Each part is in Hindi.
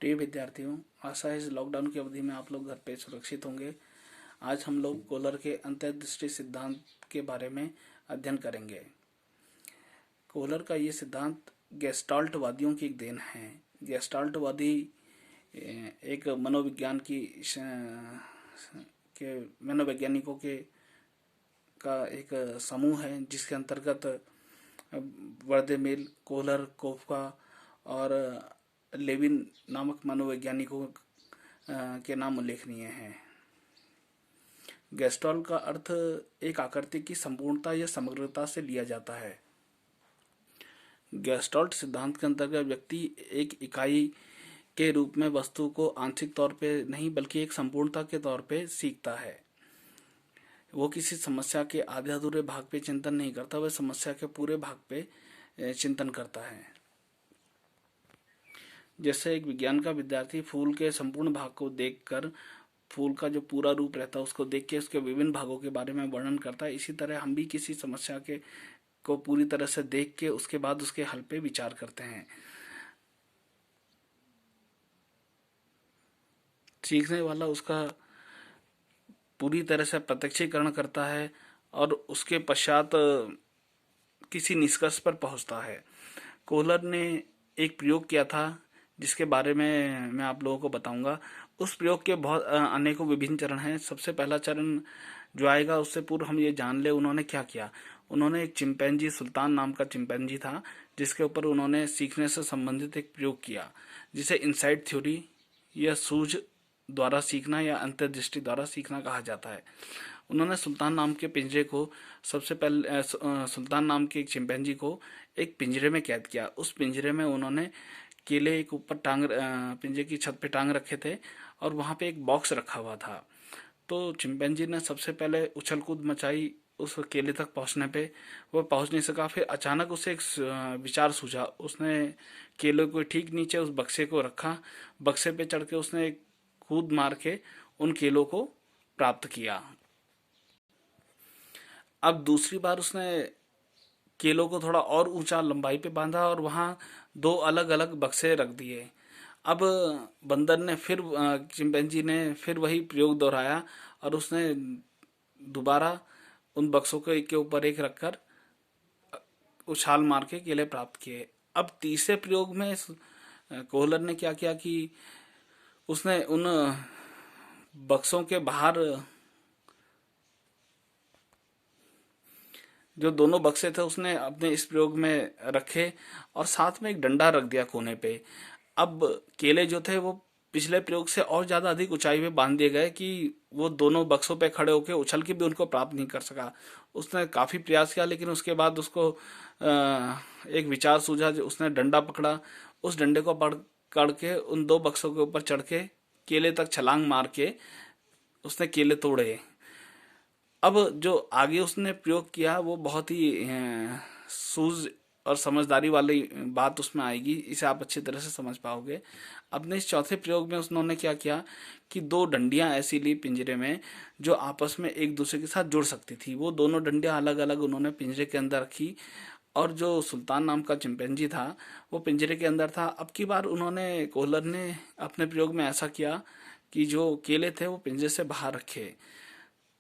प्रिय विद्यार्थियों, आशा है इस लॉकडाउन की अवधि में आप लोग घर पे सुरक्षित होंगे। आज हम लोग कोहलर के अंतर्दृष्टि सिद्धांत के बारे में अध्ययन करेंगे। कोहलर का ये सिद्धांत गेस्टाल्टवादियों की एक देन है। गेस्टाल्टवादी एक मनोविज्ञान की के मनोवैज्ञानिकों के का एक समूह है, जिसके अंतर्गत वर्देमेल, कोहलर, कोफका और लेविन नामक मनोवैज्ञानिकों के नाम उल्लेखनीय हैं। गेस्टाल्ट का अर्थ एक आकृति की संपूर्णता या समग्रता से लिया जाता है। गेस्टाल्ट सिद्धांत के अंतर्गत व्यक्ति एक इकाई के रूप में वस्तु को आंशिक तौर पे नहीं बल्कि एक संपूर्णता के तौर पे सीखता है। वो किसी समस्या के आधे अधूरे भाग पे चिंतन नहीं करता, वह समस्या के पूरे भाग पे चिंतन करता है। जैसे एक विज्ञान का विद्यार्थी फूल के संपूर्ण भाग को देखकर फूल का जो पूरा रूप रहता है उसको देख के उसके विभिन्न भागों के बारे में वर्णन करता है, इसी तरह हम भी किसी समस्या के को पूरी तरह से देख के उसके बाद उसके हल पे विचार करते हैं। सीखने वाला उसका पूरी तरह से प्रत्यक्षीकरण करता है और उसके पश्चात किसी निष्कर्ष पर पहुंचता है। कोहलर ने एक प्रयोग किया था जिसके बारे में मैं आप लोगों को बताऊंगा। उस प्रयोग के बहुत अनेकों विभिन्न चरण हैं। सबसे पहला चरण जो आएगा उससे पूर्व हम ये जान ले उन्होंने क्या किया। उन्होंने एक चिंपैंजी, सुल्तान नाम का चिंपैंजी था, जिसके ऊपर उन्होंने सीखने से संबंधित एक प्रयोग किया, जिसे इनसाइट थ्योरी या सूझ द्वारा सीखना या अंतर्दृष्टि द्वारा सीखना कहा जाता है। उन्होंने सुल्तान नाम के पिंजरे को सबसे पहले सुल्तान नाम के एक चिंपैंजी को एक पिंजरे में कैद किया। उस पिंजरे में उन्होंने केले एक ऊपर पिंजरे की छत पे टांग रखे थे और वहां पे एक बॉक्स रखा हुआ था। तो चिंपैंजी ने सबसे पहले उछल कूद मचाई उस केले तक पहुंचने पे। वो पहुंच नहीं सका। फिर अचानक उसे एक विचार सूझा। उसने केले को ठीक नीचे उस बक्से को रखा। बक्से पे चढ़ के उसने एक कूद मार के उन केलों को प्राप्त किया। अब दूसरी बार उसने केलों को थोड़ा और ऊंचा लंबाई पे बांधा और वहां दो अलग अलग बक्से रख दिए। अब बंदर ने फिर चिंपैंजी ने फिर वही प्रयोग दोहराया और उसने दोबारा उन बक्सों के ऊपर एक रखकर उछाल मार के केले प्राप्त किए। अब तीसरे प्रयोग में कोहलर ने क्या किया कि उसने उन बक्सों के बाहर जो दोनों बक्से थे उसने अपने इस प्रयोग में रखे और साथ में एक डंडा रख दिया कोने पे। अब केले जो थे वो पिछले प्रयोग से और ज्यादा अधिक ऊंचाई पे बांध दिए गए कि वो दोनों बक्सों पे खड़े होकर उछल के भी उनको प्राप्त नहीं कर सका। उसने काफी प्रयास किया, लेकिन उसके बाद उसको एक विचार सूझा। जो उसने डंडा पकड़ा, उस डंडे को पकड़ के उन दो बक्सों के ऊपर चढ़ के केले तक छलांग मार के उसने केले तोड़े। अब जो आगे उसने प्रयोग किया वो बहुत ही सूझ और समझदारी वाली बात उसमें आएगी, इसे आप अच्छी तरह से समझ पाओगे। अपने इस चौथे प्रयोग में उन्होंने क्या किया कि दो डंडियां ऐसी ली पिंजरे में जो आपस में एक दूसरे के साथ जुड़ सकती थी। वो दोनों डंडियां अलग अलग उन्होंने पिंजरे के अंदर रखी और जो सुल्तान नाम का चिंपैंजी था वो पिंजरे के अंदर था। अब की बार उन्होंने कोहलर ने अपने प्रयोग में ऐसा किया कि जो केले थे वो पिंजरे से बाहर रखे।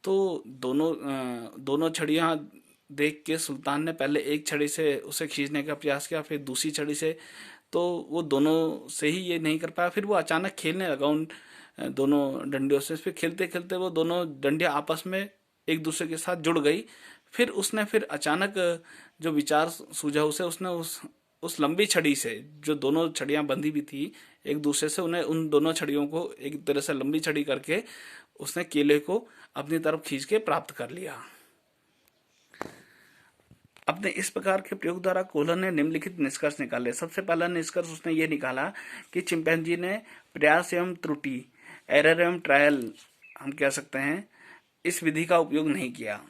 तो दोनों छड़ियां देख के सुल्तान ने पहले एक छड़ी से उसे खींचने का प्रयास किया, फिर दूसरी छड़ी से। तो वो दोनों से ही ये नहीं कर पाया। फिर वो अचानक खेलने लगा उन दोनों डंडियों से। फिर खेलते खेलते वो दोनों डंडियां आपस में एक दूसरे के साथ जुड़ गई। फिर उसने फिर अचानक जो विचार सूझा उसे उसने उस लंबी छड़ी से, जो दोनों छड़ियां बंधी भी थी एक दूसरे से, उन्हें उन दोनों छड़ियों को एक तरह से लंबी छड़ी करके उसने केले को अपनी तरफ खींच के प्राप्त कर लिया। अपने इस प्रकार के प्रयोग द्वारा कोहलर ने निम्नलिखित निष्कर्ष निकाले। सबसे पहला निष्कर्ष उसने ये निकाला कि चिंपैंजी ने प्रयास एवं त्रुटि, एरर एवं ट्रायल हम कह सकते हैं, इस विधि का उपयोग नहीं किया।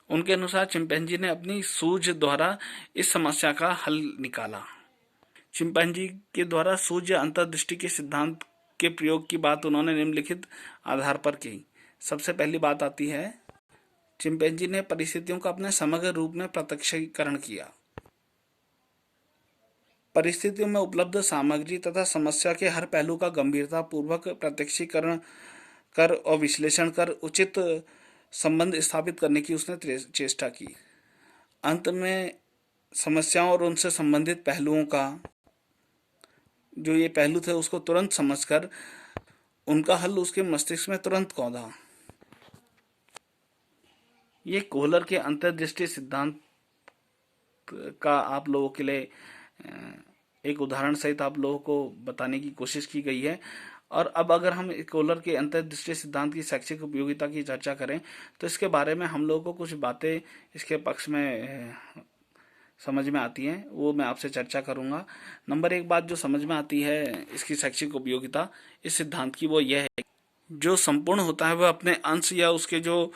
उनके अनुसार चिंपैंजी ने अपनी सूझ द्वारा इस समस्या का हल निकाला। चिंपैंजी के द्वारा सूझ या अंतर्दृष्टि के सिद्धांत के प्रयोग की बात उन्होंने निम्नलिखित आधार पर की। सबसे पहली बात आती है, चिंपैंजी ने परिस्थितियों का अपने समग्र रूप में प्रत्यक्षीकरण किया। परिस्थितियों में उपलब्ध सामग्री तथा समस्या के हर पहलू का गंभीरता पूर्वक प्रत्यक्षीकरण कर और विश्लेषण कर उचित संबंध स्थापित करने की उसने चेष्टा की। अंत में समस्याओं और उनसे संबंधित पहलुओं का जो ये पहलू थे उसको तुरंत समझकर उनका हल उसके मस्तिष्क में तुरंत कौंधा। ये कोहलर के अंतर्दृष्टि सिद्धांत का आप लोगों के लिए एक उदाहरण सहित आप लोगों को बताने की कोशिश की गई है। और अब अगर हम कोहलर के अंतर्दृष्टि सिद्धांत की शैक्षिक उपयोगिता की चर्चा करें तो इसके बारे में हम लोगों को कुछ बातें इसके पक्ष में समझ में आती हैं, वो मैं आपसे चर्चा करूंगा। नंबर एक बात जो समझ में आती है इसकी शैक्षिक उपयोगिता इस सिद्धांत की, वो यह है जो संपूर्ण होता है वह अपने अंश या उसके जो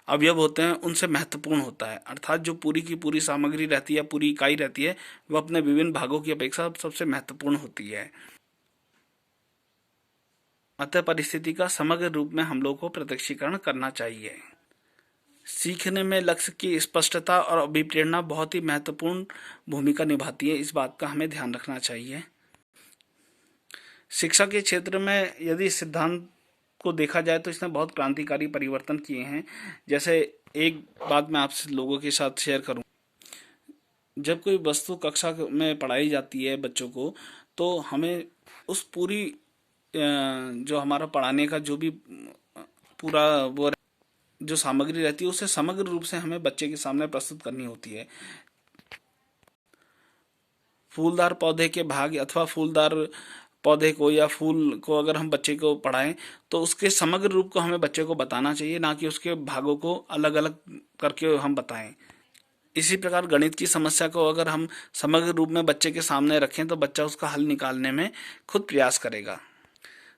अवयव होते हैं उनसे महत्वपूर्ण होता है। अर्थात जो पूरी की पूरी सामग्री रहती है, पूरी इकाई रहती है, वह अपने विभिन्न भागों की अपेक्षा सबसे महत्वपूर्ण होती है। अतः परिस्थिति का समग्र रूप में हम लोग को प्रत्यक्षीकरण करना चाहिए। सीखने में लक्ष्य की स्पष्टता और अभिप्रेरणा बहुत ही महत्वपूर्ण भूमिका निभाती है, इस बात का हमें ध्यान रखना चाहिए। शिक्षा के क्षेत्र में यदि सिद्धांत को देखा जाए तो इसने बहुत क्रांतिकारी परिवर्तन किए हैं। जैसे एक बात मैं आपसे लोगों के साथ शेयर करूं, जब कोई वस्तु कक्षा में पढ़ाई जाती है बच्चों को, तो हमें उस पूरी जो हमारा पढ़ाने का जो भी पूरा वो जो सामग्री रहती है उसे समग्र रूप से हमें बच्चे के सामने प्रस्तुत करनी होती है। फूलदार पौधे के भाग अथवा फूलदार पौधे को या फूल को अगर हम बच्चे को पढ़ाएं तो उसके समग्र रूप को हमें बच्चे को बताना चाहिए, ना कि उसके भागों को अलग अलग करके हम बताएं। इसी प्रकार गणित की समस्या को अगर हम समग्र रूप में बच्चे के सामने रखें तो बच्चा उसका हल निकालने में खुद प्रयास करेगा।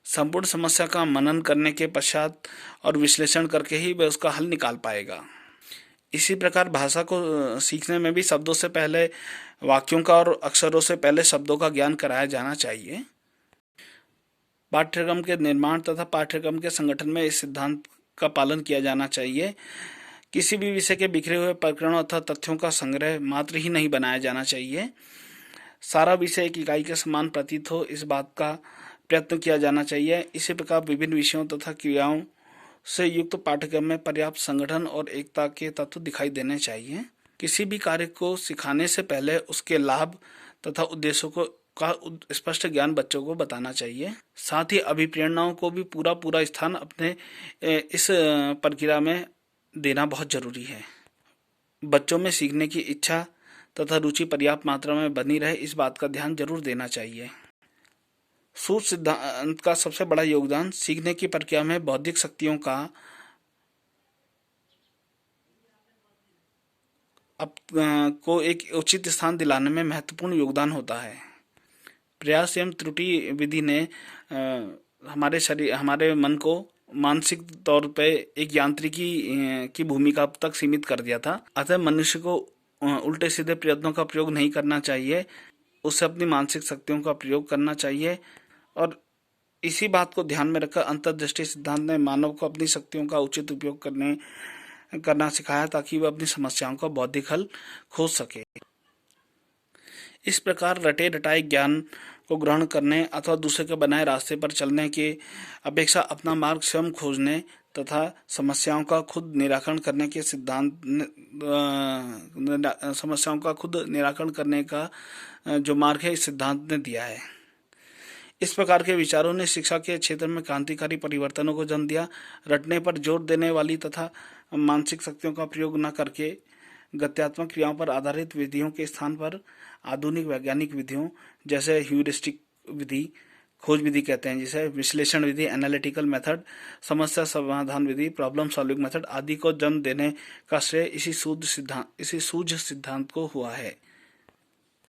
संपूर्ण समस्या का मनन करने के पश्चात और विश्लेषण करके ही वह उसका हल निकाल पाएगा। इसी प्रकार भाषा को सीखने में भी शब्दों से पहले वाक्यों का और अक्षरों से पहले शब्दों का ज्ञान कराया जाना चाहिए। पाठ्यक्रम के निर्माण तथा पाठ्यक्रम के संगठन में इस सिद्धांत का पालन किया जाना चाहिए। किसी भी विषय के बिखरे हुए प्रकरणों अथवा तथ्यों का संग्रह मात्र ही नहीं बनाया जाना चाहिए। सारा विषय एक इकाई के समान प्रतीत हो, इस बात का प्रयत्न किया जाना चाहिए। इसी प्रकार विभिन्न विषयों तथा क्रियाओं से युक्त पाठ्यक्रम में पर्याप्त संगठन और एकता के तत्व दिखाई देने चाहिए। किसी भी कार्य को सिखाने से पहले उसके लाभ तथा उद्देश्यों को का स्पष्ट ज्ञान बच्चों को बताना चाहिए। साथ ही अभिप्रेरणाओं को भी पूरा स्थान अपने इस प्रक्रिया में देना बहुत जरूरी है। बच्चों में सीखने की इच्छा तथा रुचि पर्याप्त मात्रा में बनी रहे, इस बात का ध्यान जरूर देना चाहिए। सूत्र सिद्धांत का सबसे बड़ा योगदान सीखने की प्रक्रिया में बौद्धिक शक्तियों का को एक उचित स्थान दिलाने में महत्वपूर्ण योगदान होता है। प्रयास एवं त्रुटि विधि ने हमारे मन को मानसिक तौर पे एक यांत्रिकी की भूमिका तक सीमित कर दिया था। अतः मनुष्य को उल्टे सीधे प्रयत्नों का प्रयोग नहीं करना चाहिए, उसे अपनी मानसिक शक्तियों का प्रयोग करना चाहिए। और इसी बात को ध्यान में रखकर अंतर्दृष्टि सिद्धांत ने मानव को अपनी शक्तियों का उचित उपयोग करना सिखाया ताकि वह अपनी समस्याओं का बौद्धिक हल खोज सके। इस प्रकार रटे रटाए ज्ञान को ग्रहण करने अथवा दूसरे के बनाए रास्ते पर चलने की अपेक्षा अपना मार्ग स्वयं खोजने तथा समस्याओं का खुद निराकरण करने के समस्याओं का खुद निराकरण करने का जो मार्ग है इस सिद्धांत ने दिया है। इस प्रकार के विचारों ने शिक्षा के क्षेत्र में क्रांतिकारी परिवर्तनों को जन्म दिया। रटने पर जोर देने वाली तथा मानसिक शक्तियों का प्रयोग न करके गत्यात्मक क्रियाओं पर आधारित विधियों के स्थान पर आधुनिक वैज्ञानिक विधियों जैसे ह्यूरिस्टिक विधि, खोज विधि कहते हैं जिसे, विश्लेषण विधि, एनालिटिकल मेथड, समस्या समाधान विधि, प्रॉब्लम सॉल्विंग मेथड आदि को जन्म देने का श्रेय इसी सूझ सिद्धांत को हुआ है।